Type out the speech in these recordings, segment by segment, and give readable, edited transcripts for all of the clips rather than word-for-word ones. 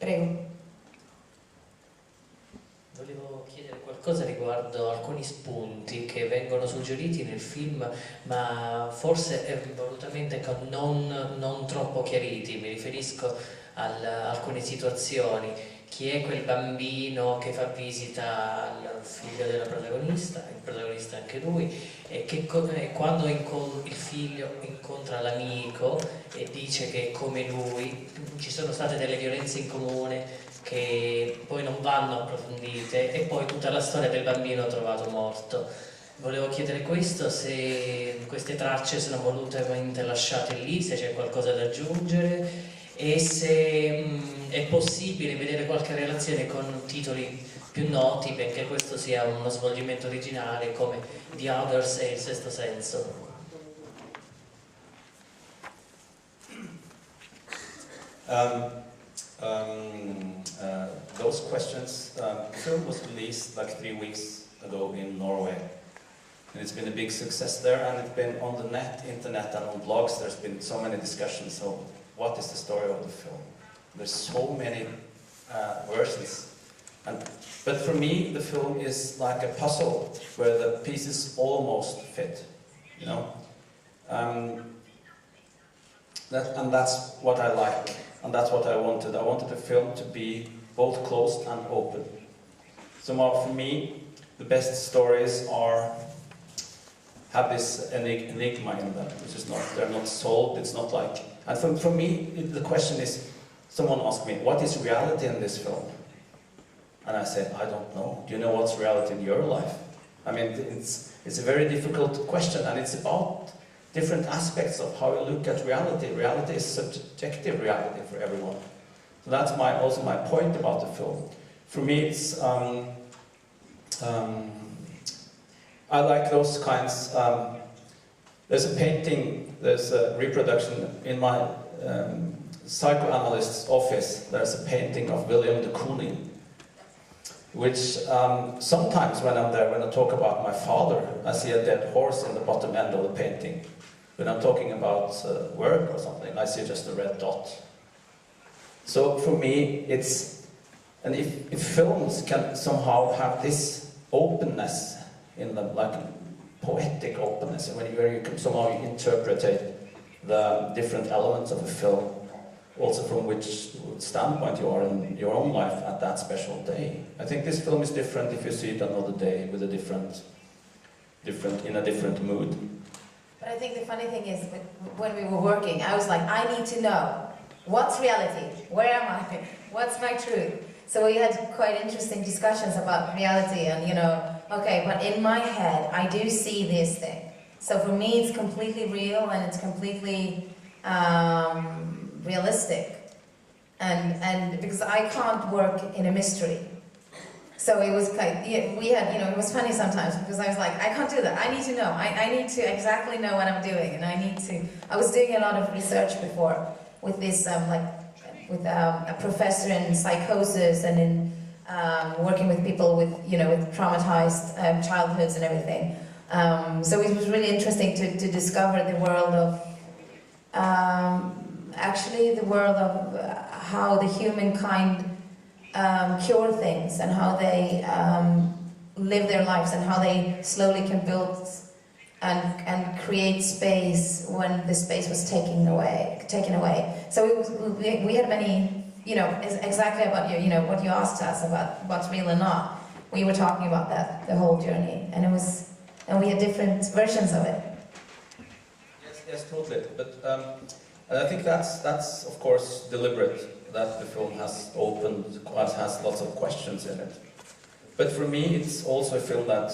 Prego. Volevo chiedere qualcosa riguardo alcuni spunti che vengono suggeriti nel film, ma forse volutamente non troppo chiariti. Mi riferisco a alcune situazioni. Chi è quel bambino che fa visita al figlio della protagonista, il protagonista anche lui, e quando il figlio incontra l'amico e dice che è come lui, ci sono state delle violenze in comune che poi non vanno approfondite, e poi tutta la storia del bambino trovato morto. Volevo chiedere questo, se queste tracce sono volutamente lasciate lì, se c'è qualcosa da aggiungere, e se è possibile vedere qualche relazione con titoli più noti, benché questo sia uno svolgimento originale come The Others e Il Sesto Senso. Those questions, the film was released like 3 weeks ago in Norway, and it's been a big success there, and it's been on the internet and on blogs. There's been so many discussions of what is the story of the film. There's so many versions, but for me the film is like a puzzle where the pieces almost fit, you know. That's what I like. And that's what I wanted. I wanted the film to be both closed and open. Somehow, for me, the best stories have this enigma in them, which is they're not solved. It's not like. And for me, the question is, someone asked me, what is reality in this film? And I said, I don't know. Do you know what's reality in your life? I mean, it's a very difficult question, and it's about different aspects of how you look at reality. Reality is subjective reality for everyone. So that's also my point about the film. For me, it's I like those kinds. There's a painting, there's a reproduction in my psychoanalyst's office. There's a painting of William de Kooning, which sometimes when I'm there, when I talk about my father, I see a dead horse in the bottom end of the painting. When I'm talking about work or something, I see just a red dot. So for me, and if films can somehow have this openness in them, like poetic openness, where you can somehow interpret the different elements of a film, also from which standpoint you are in your own life at that special day. I think this film is different if you see it another day with in a different mood. But I think the funny thing is, when we were working, I was like, I need to know, what's reality? Where am I? What's my truth? So we had quite interesting discussions about reality, and okay, but in my head, I do see this thing. So for me, it's completely real, and it's completely realistic. And because I can't work in a mystery. So it was it was funny sometimes, because I was like, I can't do that. I need to know. I need to exactly know what I'm doing, and I was doing a lot of research before with this, with a professor in psychosis and in working with people with traumatized childhoods and everything. So it was really interesting to discover the world of, actually the world of how the humankind cure things, and how they live their lives, and how they slowly can build and create space when the space was taken away. So we had many, exactly about what you asked us about what's real and not. We were talking about that the whole journey, and we had different versions of it. Yes, totally. But and I think that's of course deliberate, that the film has lots of questions in it. But for me, it's also a film that,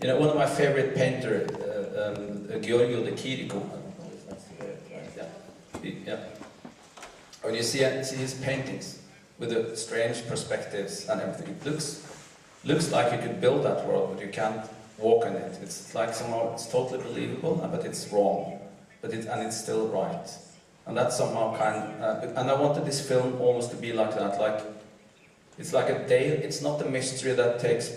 one of my favorite painters, Giorgio de Chirico, I don't know if that's the right, yeah. When you see his paintings with the strange perspectives and everything, it looks like you could build that world, but you can't walk in it. It's like somehow it's totally believable, but it's wrong, and it's still right. And that's somehow and I wanted this film almost to be like that, it's like a day. It's not a mystery that takes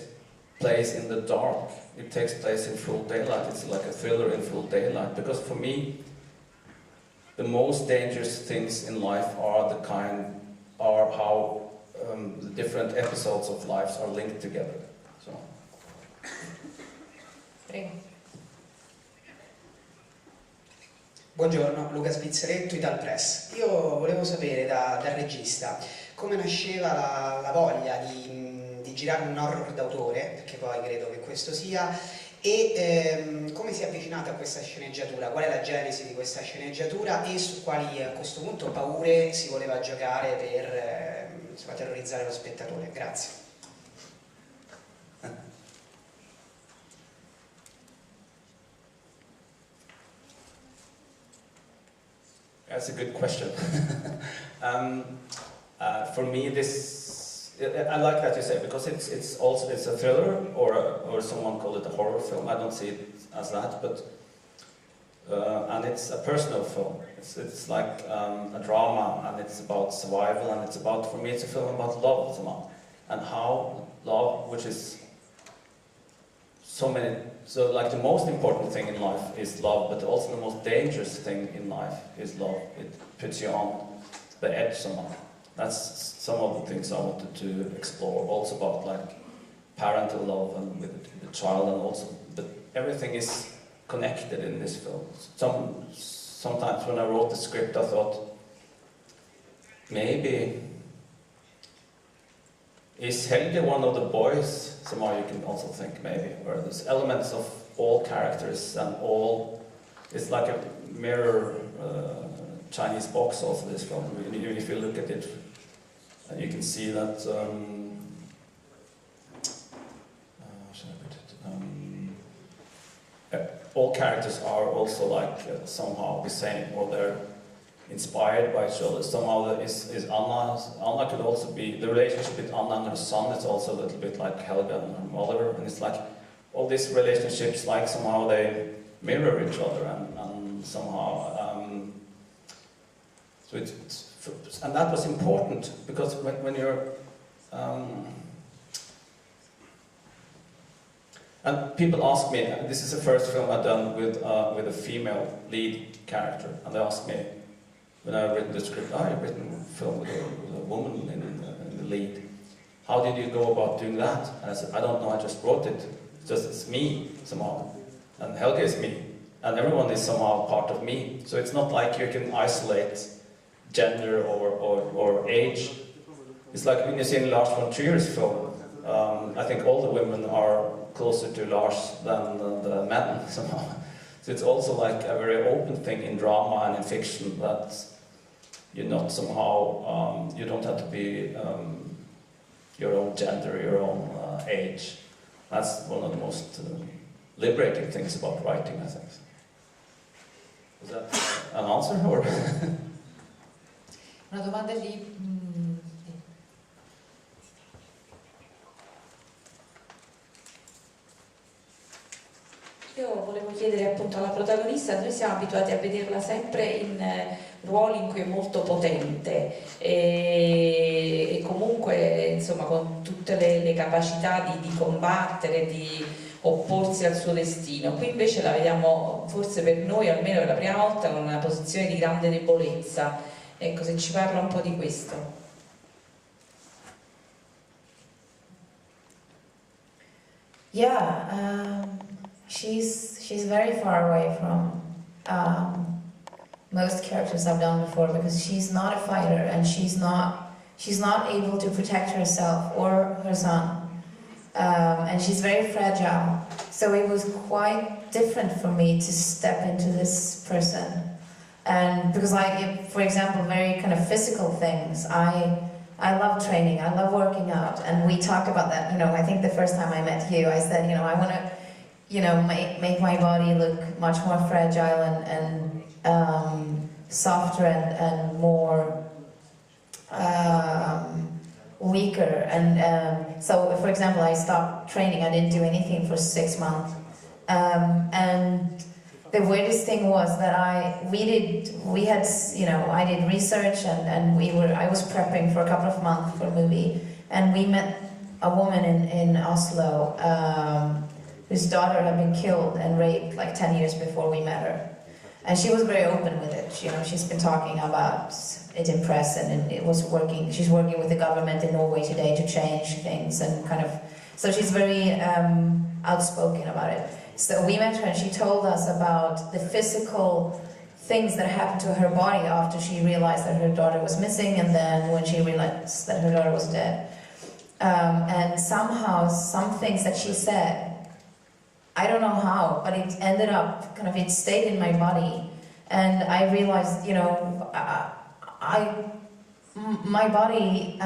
place in the dark. It takes place in full daylight. It's like a thriller in full daylight. Because for me, the most dangerous things in life are how the different episodes of lives are linked together. So. Prego. Buongiorno, Luca Spizzaretto, Ital Press. Io volevo sapere dal regista come nasceva la voglia di girare un horror d'autore, perché poi credo che questo sia, e come si è avvicinata a questa sceneggiatura, qual è la genesi di questa sceneggiatura e su quali a questo punto paure si voleva giocare per insomma, terrorizzare lo spettatore. Grazie. That's a good question. For me, I like that you say, because it's a thriller, or someone called it a horror film. I don't see it as that, but and it's a personal film. It's like a drama, and it's about survival, and for me it's a film about love somehow, and how love, which is so like the most important thing in life is love, but also the most dangerous thing in life is love. It puts you on the edge somehow. That's some of the things I wanted to explore, also about like parental love and with the child, and also, but everything is connected in this film. Sometimes when I wrote the script, I thought, maybe, is Helge one of the boys? Somehow you can also think maybe, where there's elements of all characters and all, it's like a mirror Chinese box also, this film. If you look at it, you can see that, how should I put it? All characters are also like somehow the same, or they're inspired by each other. Somehow is Anna could also be, the relationship with Anna and her son is also a little bit like Helga and her mother, and it's like all these relationships, like somehow they mirror each other, and somehow and that was important, because when you're and people ask me, this is the first film I've done with a female lead character, and they ask me, when I've written the script, you've written a film with a woman in the lead. How did you go about doing that? And I said, I don't know, I just wrote it. It's me, somehow. And Helge is me. And everyone is somehow part of me. So it's not like you can isolate gender or age. It's like when you see in Lars von Trier's film, I think all the women are closer to Lars than the men, somehow. So it's also like a very open thing in drama and in fiction, that you're not somehow, you don't have to be your own gender, your own age. That's one of the most liberating things about writing, I think. Was that an answer, or? Una domanda lì. Io volevo chiedere appunto alla protagonista, noi siamo abituati a vederla sempre in ruoli in cui è molto potente e comunque insomma con tutte le capacità di combattere, di opporsi al suo destino. Qui invece la vediamo, forse per noi almeno per la prima volta, in una posizione di grande debolezza. Ecco, se ci parla un po' di questo. Yeah, she's very far away from most characters I've done before, because she's not a fighter, and she's not able to protect herself or her son, and she's very fragile. So it was quite different for me to step into this person, and because for example, very kind of physical things, I love training, I love working out, and we talked about that. You know, I think the first time I met you, I said, you know, I want to, you know, make my body look much more fragile and softer and more weaker. And so, for example, I stopped training. I didn't do anything for 6 months. And the weirdest thing was that I did research, and I was prepping for a couple of months for a movie, and we met a woman in Oslo whose daughter had been killed and raped like 10 years before we met her. And she was very open with it. You know, she's been talking about it in press, and it was working. She's working with the government in Norway today to change things and kind of. So she's very outspoken about it. So we met her, and she told us about the physical things that happened to her body after she realized that her daughter was missing, and then when she realized that her daughter was dead. And somehow, some things that she said, I don't know how, but it ended up, kind of, it stayed in my body. And I realized, you know, my body,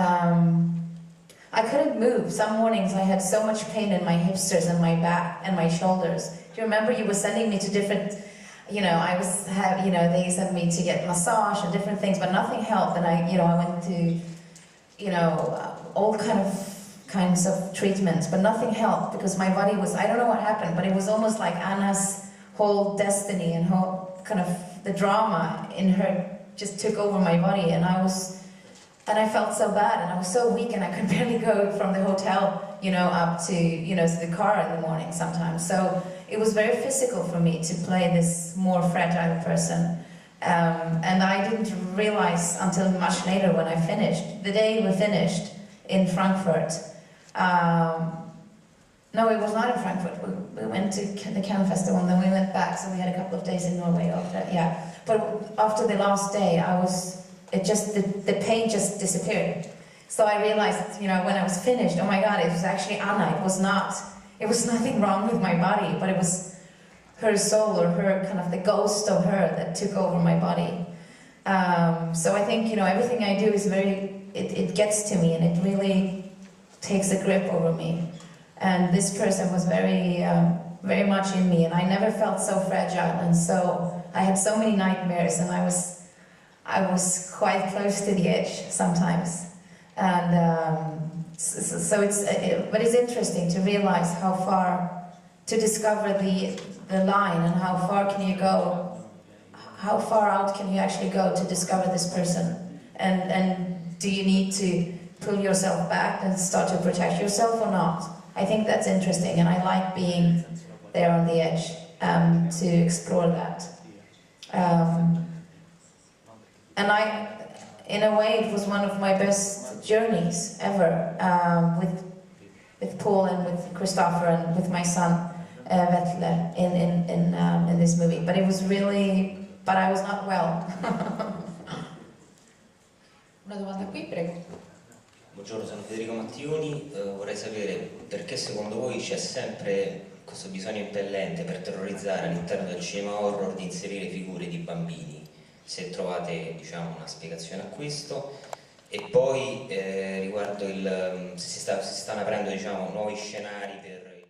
I couldn't move. Some mornings I had so much pain in my hipsters and my back and my shoulders. Do you remember you were sending me to different, you know, they sent me to get massage and different things, but nothing helped. And I went to, you know, all kinds of treatments, but nothing helped because my body was, I don't know what happened, but it was almost like Anna's whole destiny and whole kind of the drama in her just took over my body, and I felt so bad, and I was so weak, and I could barely go from the hotel, you know, up to, you know, to the car in the morning sometimes. So it was very physical for me to play this more fragile person. And I didn't realize until much later when I finished. The day we finished in Frankfurt, no, it was not in Frankfurt. We went to the Cannes Festival, and then we went back, so we had a couple of days in Norway after that, yeah. But after the last day, the pain just disappeared. So I realized, you know, when I was finished, oh my God, it was actually Anna. It was nothing wrong with my body, but it was her soul, or her, kind of the ghost of her that took over my body. So I think, you know, everything I do is it gets to me, and it really takes a grip over me. And this person was very much in me, and I never felt so fragile, and so I had so many nightmares, and I was quite close to the edge sometimes. And but it's interesting to realize how far, to discover the line, and how far can you go, how far out can you actually go to discover this person, and do you need to pull yourself back and start to protect yourself or not? I think that's interesting, and I like being there on the edge to explore that. And in a way, it was one of my best journeys ever, with Paul and with Christopher and with my son Vetle in this movie. But it was really, but I was not well. Una domanda qui, prego. Buongiorno, sono Federico Mattioni, vorrei sapere perché secondo voi c'è sempre questo bisogno impellente per terrorizzare all'interno del cinema horror di inserire figure di bambini, se trovate, diciamo, una spiegazione a questo, e poi riguardo se si stanno aprendo, diciamo, nuovi scenari per